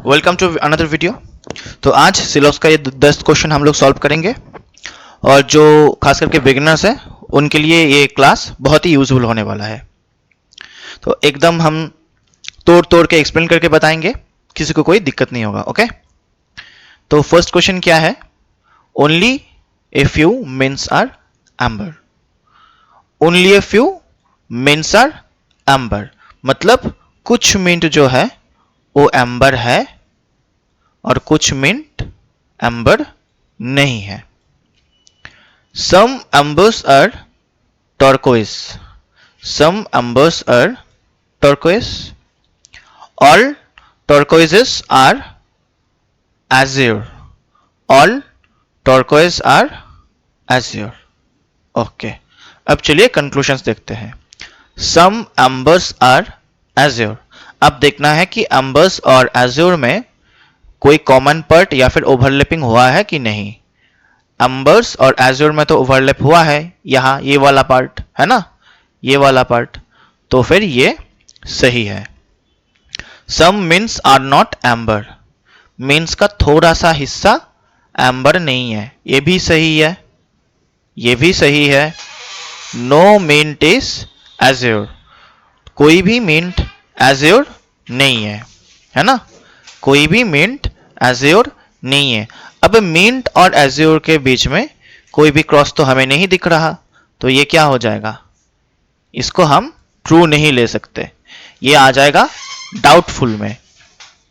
Welcome to another video. तो आज syllabus का ये 10 क्वेश्चन हम लोग सॉल्व करेंगे और जो खास करके बिगिनर्स हैं उनके लिए ये क्लास बहुत ही यूजफुल होने वाला है। तो एकदम हम तोड़ तोड़ के एक्सप्लेन करके बताएंगे, किसी को कोई दिक्कत नहीं होगा। ओके, तो फर्स्ट क्वेश्चन क्या है? Only a few mints are amber. Only a few mints are amber मतलब कुछ मिंट जो है वो एम्बर है और कुछ मिंट एम्बर नहीं है। Some ambers are turquoise. Some ambers are turquoise. All turquoises are azure. All turquoise are azure. Okay, अब चलिए कंक्लूशंस देखते हैं। Some ambers are azure. अब देखना है कि एम्बर्स और एज्योर में कोई कॉमन पार्ट या फिर ओवरलैपिंग हुआ है कि नहीं। एम्बर्स और एज्योर में तो ओवरलैप हुआ है, यहाँ ये वाला पार्ट है ना, ये वाला पार्ट, तो फिर ये सही है। Some mints are not amber. Mints का थोड़ा सा हिस्सा एम्बर नहीं है, ये भी सही है, ये भी सही है। No mint is azure. कोई भी मिंट एज्योर नहीं है ना, कोई भी मिंट एज्योर नहीं है। अब मिंट और एज्योर के बीच में कोई भी क्रॉस तो हमें नहीं दिख रहा, तो ये क्या हो जाएगा? इसको हम ट्रू नहीं ले सकते, ये आ जाएगा डाउटफुल में।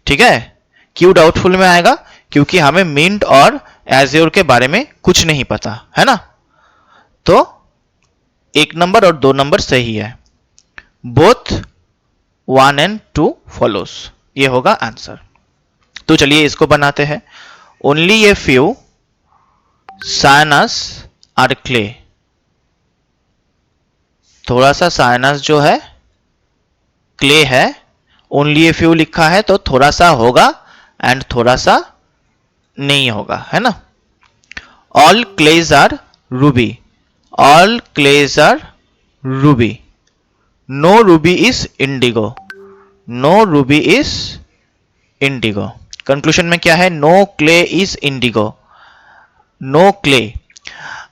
ठीक है, क्यों डाउटफुल में आएगा? क्योंकि हमें मिंट और एज्योर के बारे में कुछ नहीं पता है ना। तो 1 नंबर और 2 नंबर सही है। बोथ 1 and 2 follows, ये होगा आंसर। तो चलिए इसको बनाते हैं। Only a few sinus are clay. थोड़ा सा साइनस जो है क्ले है। ओनली ए फ्यू लिखा है तो थोड़ा सा होगा एंड थोड़ा सा नहीं होगा, है ना। All clays are ruby. All clays are ruby. No ruby is indigo. No ruby is indigo. Conclusion में क्या है? No clay is indigo. No clay.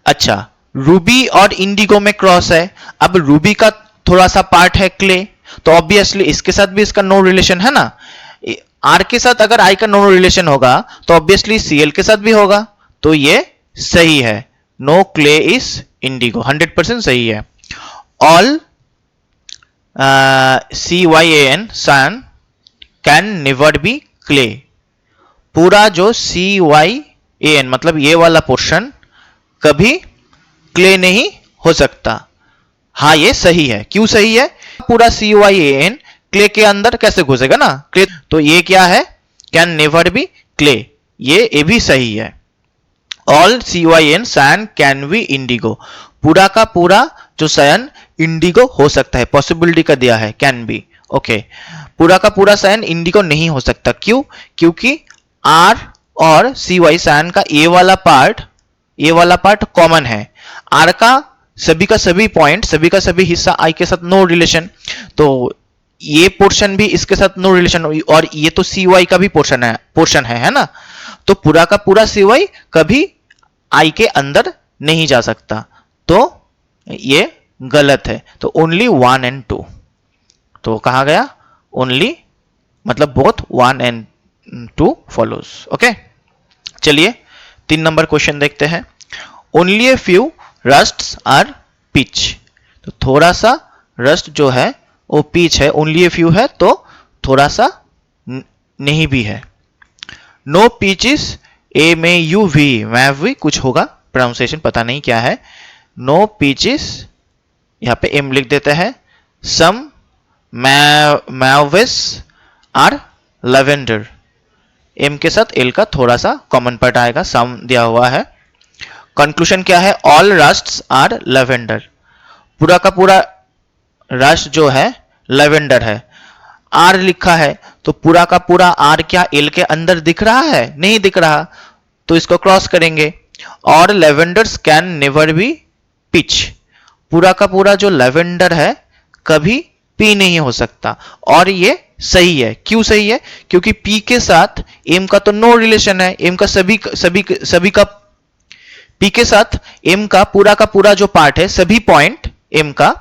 अच्छा, रूबी और इंडिगो में क्रॉस है। अब रूबी का थोड़ा सा पार्ट है क्ले, तो ऑब्वियसली इसके साथ भी इसका नो रिलेशन है ना। आर के साथ अगर आई का नो रिलेशन होगा तो ऑब्वियसली सीएल के साथ भी होगा, तो ये सही है। नो क्ले इज इंडिगो 100% सही है। All CYAN cyan can never be clay। पूरा जो CYAN मतलब ये वाला पोर्शन कभी क्ले नहीं हो सकता। हाँ, ये सही है। क्यों सही है? पूरा CYAN क्ले के अंदर कैसे घुसेगा ना, क्ले, तो ये क्या है? कैन नेवर बी क्ले, ये भी सही है। All CYAN cyan can be Indigo. पूरा का पूरा जो सायन इंडिगो हो सकता है, पॉसिबिलिटी का दिया है, कैन बी। ओके, पूरा का पूरा सायन इंडिगो नहीं हो सकता। क्यों? क्योंकि आर और CY सायन का ये वाला पार्ट कॉमन है। आर का सभी पॉइंट, सभी का सभी हिस्सा आई के साथ नो रिलेशन, तो ये पोर्शन भी इसके साथ नो रिलेशन, और ये तो CY का भी पोर्शन है ना। तो पूरा का पूरा CY कभी आई के अंदर नहीं जा सकता, तो ये गलत है। तो ओनली 1 and 2, तो कहा गया ओनली मतलब बोथ 1 and 2 follows। ओके, चलिए 3 नंबर क्वेश्चन देखते हैं। Only a few rusts are peach. तो थोड़ा सा रस्ट जो है वो पिच है। ओनली ए फ्यू है तो थोड़ा सा नहीं भी है। नो पिचेस, ए में यू वी कुछ होगा, प्रोनाउंसिएशन पता नहीं क्या है। नो पिचेस, यहां पे एम लिख देते हैं। सम मैवेस आर लेवेंडर। एम के साथ एल का थोड़ा सा कॉमन पार्ट आएगा, सम दिया हुआ है। कंक्लूजन क्या है? All rusts are lavender. पूरा का पूरा रस्ट जो है लेवेंडर है। आर लिखा है तो पूरा का पूरा आर क्या एल के अंदर दिख रहा है? नहीं दिख रहा, तो इसको क्रॉस करेंगे। और lavenders can never B pitch. पूरा का पूरा जो लेवेंडर है कभी पी नहीं हो सकता, और ये सही है। क्यों सही है? क्योंकि P के साथ M का तो नो रिलेशन है। M का सभी का P के साथ M का पूरा जो पार्ट है, सभी पॉइंट M का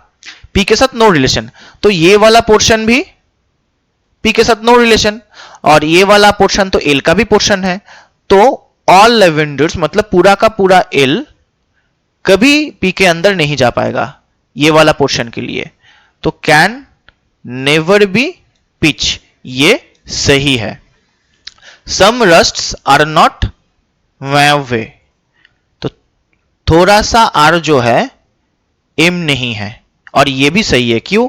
P के साथ नो रिलेशन। तो ये वाला पोर्शन भी P के साथ नो रिलेशन, और ये वाला पोर्शन तो L का भी पोर्शन है। तो ऑल लेवेंडर्स मतलब पूरा का पूरा L कभी P के अंदर नहीं जा पाएगा ये वाला पोर्शन के लिए। तो कैन नेवर बी पिच, ये सही है। सम रस्ट्स आर नॉट वे, तो थोड़ा सा R जो है M नहीं है, और ये भी सही है। क्यों?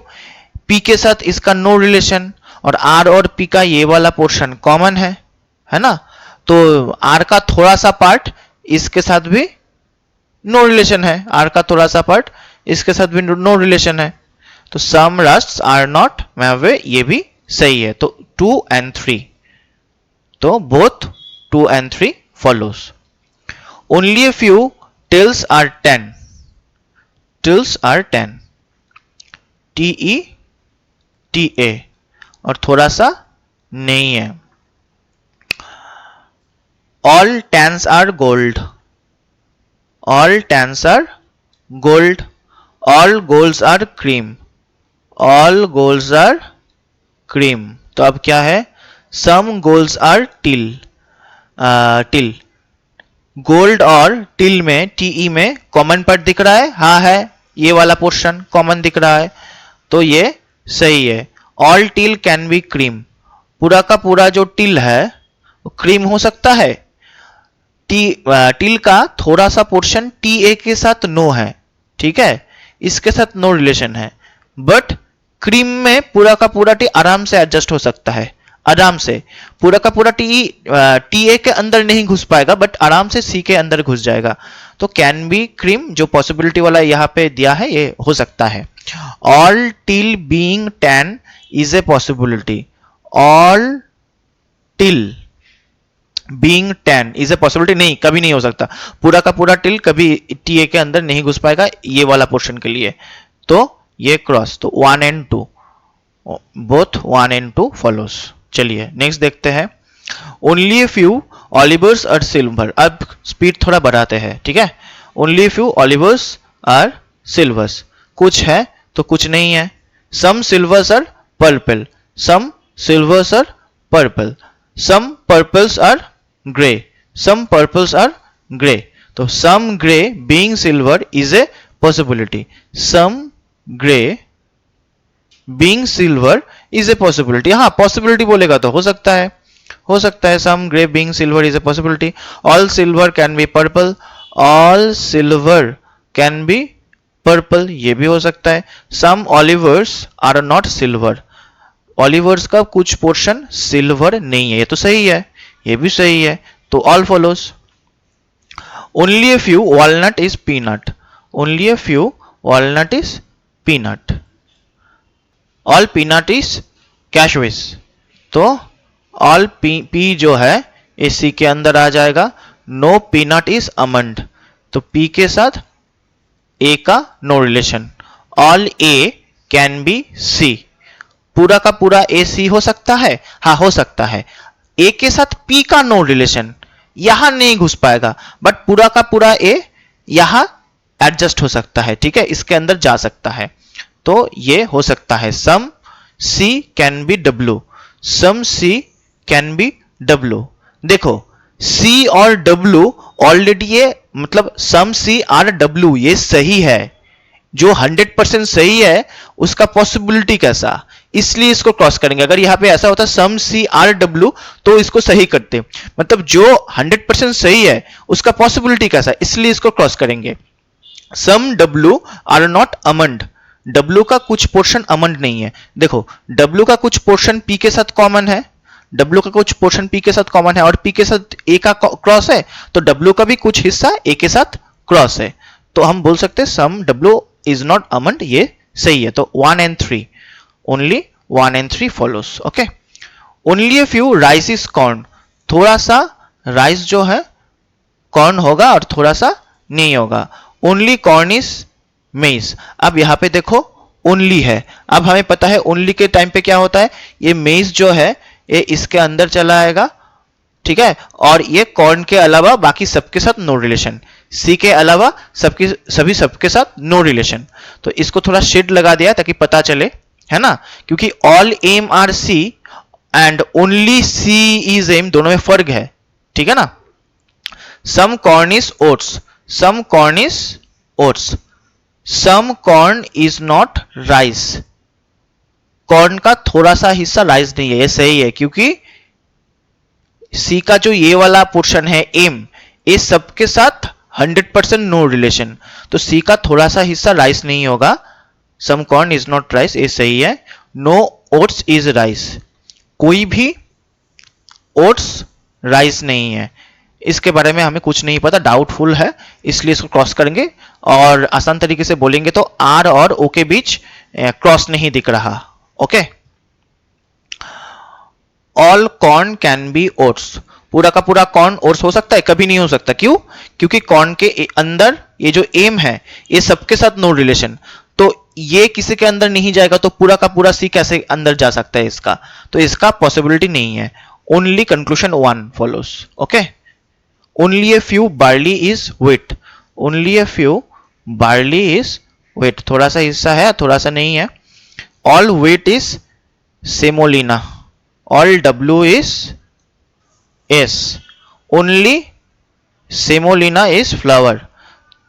P के साथ इसका नो रिलेशन, और R और P का ये वाला पोर्शन कॉमन है ना। तो R का थोड़ा सा पार्ट इसके साथ भी नो रिलेशन है, R का थोड़ा सा पार्ट इसके साथ भी नो रिलेशन है। तो सम रस्ट्स आर नॉट वे, ये भी सही है। तो 2 and 3, तो both 2 and 3 follows. Only a few tills are 10. Tills are 10. TETA, और थोड़ा सा नहीं है। All tans are gold. All tans are gold. All golds are cream. All golds are cream. तो अब क्या है? Some golds are till. till. Gold और टिल में टीई में कॉमन पार्ट दिख रहा है? हाँ है, ये वाला पोर्शन कॉमन दिख रहा है, तो ये सही है। All till can be cream, पूरा का पूरा जो टिल है वो क्रीम हो सकता है। टिल का थोड़ा सा पोर्शन टीए के साथ नो है, ठीक है, इसके साथ नो रिलेशन है, बट क्रीम में पूरा का पूरा टी आराम से एडजस्ट हो सकता है, आराम से। पूरा का पूरा टीए के अंदर नहीं घुस पाएगा, बट आराम से सी के अंदर घुस जाएगा। तो कैन बी क्रीम जो पॉसिबिलिटी वाला यहां पे दिया है, ये हो सकता है। All till being tan is a possibility. All till being tan is a possibility, नहीं, कभी नहीं हो सकता। पूरा का पूरा टिल कभी टीए के अंदर नहीं घुस पाएगा ये वाला पोर्शन के लिए। तो ये क्रॉस, तो 1 and 2, बोथ 1 and 2 follows। चलिए नेक्स्ट देखते हैं। Only a few olivers are silver, अब स्पीड थोड़ा बढ़ाते हैं, ठीक है। Only a few olivers are silvers, कुछ है तो कुछ नहीं है। Some silvers are purple, some silvers are purple, some purples are grey, some purples are grey. तो some grey being silver is a possibility. Some grey being silver is a possibility. हाँ, possibility बोलेगा तो हो सकता है, हो सकता है। Some grey being silver is a possibility. All silver can be purple, all silver can be purple, ये भी हो सकता है। Some olivers are not silver, olivers का कुछ पोर्शन सिल्वर नहीं है, ये तो सही है, ये भी सही है। तो all follows. Only a few walnut is peanut, only a few walnut is peanut. All peanut is cashews, तो ऑल पी जो है ए सी के अंदर आ जाएगा। नो पीनट इज आमंड, तो पी के साथ ए का no relation. All A can be C, पूरा का पूरा ए सी हो सकता है? हाँ, हो सकता है। ए के साथ पी का नो रिलेशन, यहां नहीं घुस पाएगा, बट पूरा का पूरा ए यहां एडजस्ट हो सकता है, ठीक है, इसके अंदर जा सकता है, तो ये हो सकता है। Some C can be W, some C can be W. देखो सी और डब्ल्यू ऑलरेडी, ये मतलब सम सी आर डब्ल्यू ये सही है, जो 100% सही है उसका पॉसिबिलिटी कैसा, इसलिए इसको क्रॉस करेंगे। अगर यहां पे ऐसा होता सम सी आर डब्ल्यू तो इसको सही करते, मतलब जो 100% सही है उसका पॉसिबिलिटी कैसा, इसलिए इसको क्रॉस करेंगे। सम W R not almond, W का कुछ पोर्शन अमंड नहीं है। देखो डब्ल्यू का कुछ पोर्शन पी के साथ कॉमन है, डब्ल्यू का कुछ पोर्शन पी के साथ कॉमन है, और पी के साथ ए का क्रॉस है, तो डब्ल्यू का भी कुछ हिस्सा ए के साथ क्रॉस है, तो हम बोल सकते हैं सम डब्ल्यू इज नॉट अमंड, ये सही है। तो 1 and 3, only 1 and 3 follows. Okay. Only a few rice is corn, थोड़ा सा राइस जो है कॉर्न होगा और थोड़ा सा नहीं होगा। ओनली कॉर्न इज मेज, अब यहां पे देखो ओनली है। अब हमें पता है ओनली के टाइम पे क्या होता है, ये मेज जो है ये इसके अंदर चला आएगा, ठीक है, और ये कॉर्न के अलावा बाकी सबके साथ नो रिलेशन, सी के अलावा सबके साथ नो रिलेशन। तो इसको थोड़ा शेड लगा दिया ताकि पता चले, है ना, क्योंकि all M are C and only C is M, दोनों में फर्क है, ठीक है ना। Some corn is oats, some corn is oats, some corn is not rice, corn का थोड़ा सा हिस्सा राइस नहीं है, ये सही है, क्योंकि सी का जो ये वाला पोर्शन है एम, ये सबके साथ 100% नो रिलेशन, तो सी का थोड़ा सा हिस्सा राइस नहीं होगा, सम कॉर्न इज नॉट राइस, ये सही है। नो ओट्स इज राइस, कोई भी ओट्स राइस नहीं है, इसके बारे में हमें कुछ नहीं पता, डाउटफुल है, इसलिए इसको क्रॉस करेंगे और आसान तरीके से बोलेंगे तो आर और ओ के बीच क्रॉस नहीं दिख रहा, okay. All corn can be oats, पूरा का पूरा कॉर्न ओट्स हो सकता है, कभी नहीं हो सकता, क्यों, क्योंकि कॉर्न के अंदर ये जो एम है ये सबके साथ नो रिलेशन, तो ये किसी के अंदर नहीं जाएगा, तो पूरा का पूरा सी कैसे अंदर जा सकता है इसका, तो इसका पॉसिबिलिटी नहीं है। Only conclusion 1 follows, okay. Only a few barley is wheat, only a few barley is wheat, थोड़ा सा हिस्सा है थोड़ा सा नहीं है। All wheat is semolina, all W is S, only semolina is flower,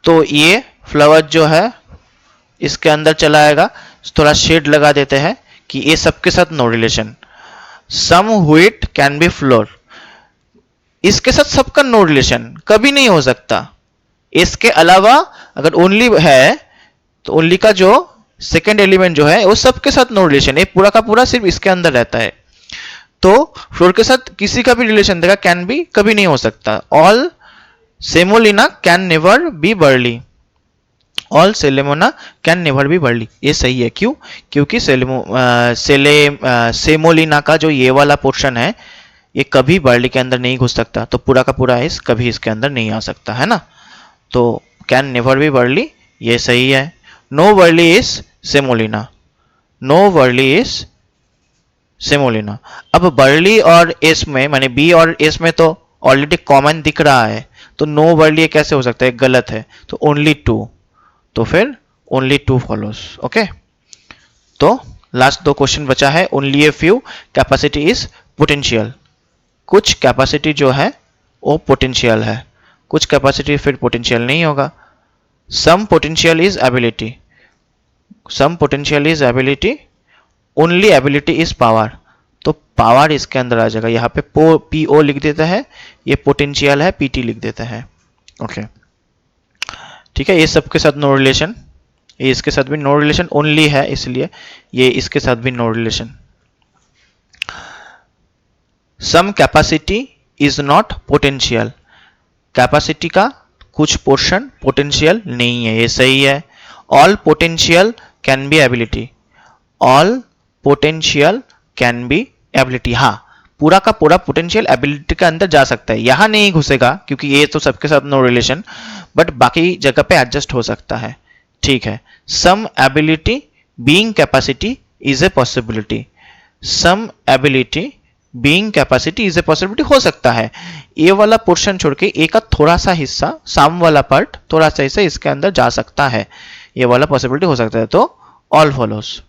तो ये फ्लावर जो है इसके अंदर चला आएगा, थोड़ा शेड लगा देते हैं कि ये सबके साथ no relation. Some wheat can be flour, इसके साथ सबका नो रिलेशन कभी नहीं हो सकता, इसके अलावा अगर ओनली है तो ओनली का जो सेकेंड एलिमेंट जो है वो सबके साथ नो रिलेशन, ये पूरा का पूरा सिर्फ इसके अंदर रहता है, तो फ्लोर के साथ किसी का भी रिलेशन देगा कैन बी कभी नहीं हो सकता। All semolina can never be barley, all semolina can never be barley, ये सही है, क्यों, क्योंकि सेमोलिना का जो ये वाला पोर्शन है ये कभी बर्ली के अंदर नहीं घुस सकता, तो पूरा का पूरा इस कभी इसके अंदर नहीं आ सकता, है ना, तो कैन नेवर बी बर्ली ये सही है। No barley is semolina, no barley is semolina. अब बर्ली और एस में, माने बी और एस में तो ऑलरेडी कॉमन दिख रहा है, तो नो बर्ली कैसे हो सकता है, गलत है, तो ओनली 2, तो फिर ओनली 2 फॉलोस, ओके। तो लास्ट 2 क्वेश्चन बचा है। Only a few capacity is potential, कुछ कैपेसिटी जो है वो पोटेंशियल है, कुछ कैपेसिटी फिर पोटेंशियल नहीं होगा। Some potential is ability, some potential is ability, only ability is power, तो पावर इसके अंदर आ जाएगा, यहाँ पे पी ओ लिख देता है, ये पोटेंशियल है पीटी लिख देता है, ओके, ठीक है। ये सबके साथ नो रिलेशन, ये इसके साथ भी नो रिलेशन, ओनली है इसलिए ये इसके साथ भी no relation. Some capacity is not potential, capacity का कुछ पोर्शन पोटेंशियल नहीं है, ये सही है। All potential can be ability, all potential can be ability, हाँ पूरा का पूरा पोटेंशियल एबिलिटी के अंदर जा सकता है, यहां नहीं घुसेगा क्योंकि ये तो सबके साथ नो रिलेशन, बट बाकी जगह पे एडजस्ट हो सकता है, ठीक है। Some ability being capacity is a possibility, some ability being capacity is a possibility हो सकता है, ये वाला पोर्शन छोड़ के ए का थोड़ा सा हिस्सा, सम वाला पार्ट थोड़ा सा हिस्सा इसके अंदर जा सकता है, ये वाला पॉसिबिलिटी हो सकता है, तो ऑल फॉलोस।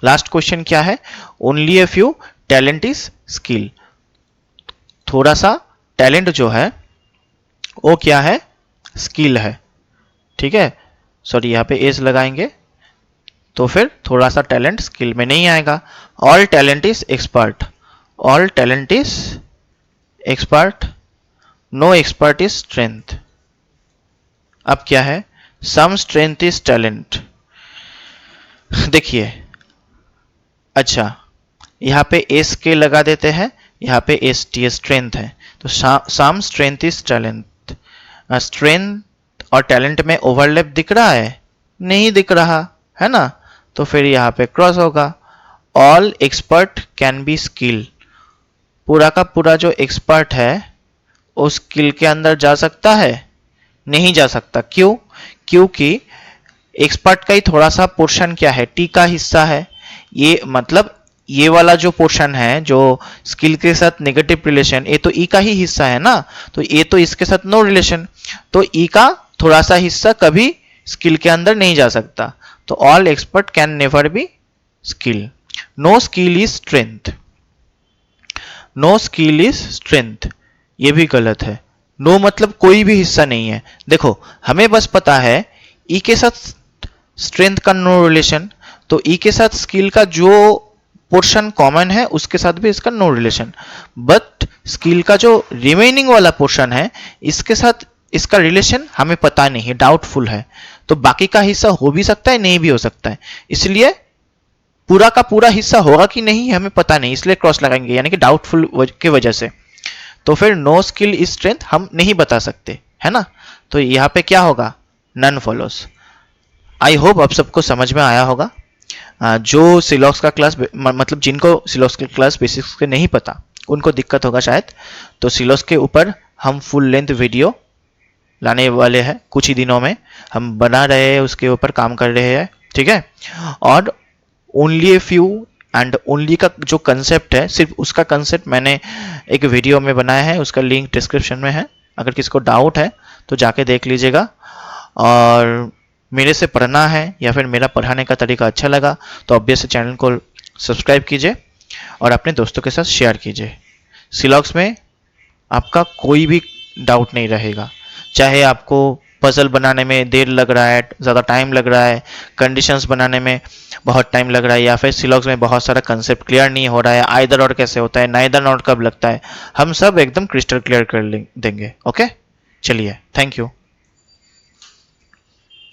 लास्ट क्वेश्चन क्या है, only a few talent is skill, थोड़ा सा टैलेंट जो है वो क्या है, स्किल है, ठीक है, सॉरी यहाँ पे एज लगाएंगे तो फिर थोड़ा सा टैलेंट स्किल में नहीं आएगा। All talent is expert, all talent is expert, no expert is strength, अब क्या है, सम स्ट्रेंथ इज टैलेंट, देखिए अच्छा यहाँ पे एस के लगा देते हैं, यहाँ पे एस टी स्ट्रेंथ है, तो some strength is talent, strength और टैलेंट में ओवरलैप दिख रहा है, नहीं दिख रहा है ना, तो फिर यहाँ पे क्रॉस होगा। All expert can be skill, पूरा का पूरा जो एक्सपर्ट है वो स्किल के अंदर जा सकता है, नहीं जा सकता, क्यों, क्योंकि एक्सपर्ट का ही थोड़ा सा पोर्शन क्या है, टी का हिस्सा है। ये मतलब ये वाला जो पोर्शन है जो स्किल के साथ नेगेटिव रिलेशन, ये तो ई का ही हिस्सा है ना, तो ये तो इसके साथ नो रिलेशन, तो ई का थोड़ा सा हिस्सा कभी स्किल के अंदर नहीं जा सकता। तो all expert can never be skill. No skill is strength, no skill is strength, ये भी गलत है। नो मतलब कोई भी हिस्सा नहीं है। देखो हमें बस पता है ई के साथ स्ट्रेंथ का नो रिलेशन, तो ई के साथ स्किल का जो पोर्शन कॉमन है उसके साथ भी इसका नो रिलेशन, बट स्किल का जो रिमेनिंग वाला पोर्शन है इसके साथ इसका रिलेशन हमें पता नहीं है, डाउटफुल है। तो बाकी का हिस्सा हो भी सकता है, नहीं भी हो सकता है, इसलिए पूरा का पूरा हिस्सा होगा कि नहीं हमें पता नहीं, इसलिए क्रॉस लगाएंगे, यानी कि डाउटफुल की वजह से। तो फिर नो स्किल इज स्ट्रेंथ हम नहीं बता सकते, है ना। तो यहाँ पे क्या होगा, नन फॉलोस। आई होप आप सबको समझ में आया होगा। जो सिलॉक्स का क्लास मतलब जिनको सिलॉक्स का क्लास बेसिक्स के नहीं पता उनको दिक्कत होगा शायद, तो सिलॉक्स के ऊपर हम फुल लेंथ वीडियो लाने वाले हैं कुछ ही दिनों में, हम बना रहे हैं, उसके ऊपर काम कर रहे हैं, ठीक है। और only a few and only का जो कंसेप्ट है, सिर्फ उसका कंसेप्ट मैंने एक वीडियो में बनाया है, उसका लिंक डिस्क्रिप्शन में है, अगर किसी को डाउट है तो जाके देख लीजिएगा। और मेरे से पढ़ना है या फिर मेरा पढ़ाने का तरीका अच्छा लगा तो ऑब्वियसली चैनल को सब्सक्राइब कीजिए और अपने दोस्तों के साथ शेयर कीजिए। सिलॉक्स में आपका कोई भी डाउट नहीं रहेगा, चाहे आपको पजल बनाने में देर लग रहा है, ज़्यादा टाइम लग रहा है, कंडीशंस बनाने में बहुत टाइम लग रहा है, या फिर सिलॉक्स में बहुत सारा कंसेप्ट क्लियर नहीं हो रहा है, आइदर और कैसे होता है, नाइदर नॉट कब लगता है, हम सब एकदम क्रिस्टल क्लियर कर देंगे। ओके, चलिए, थैंक यू।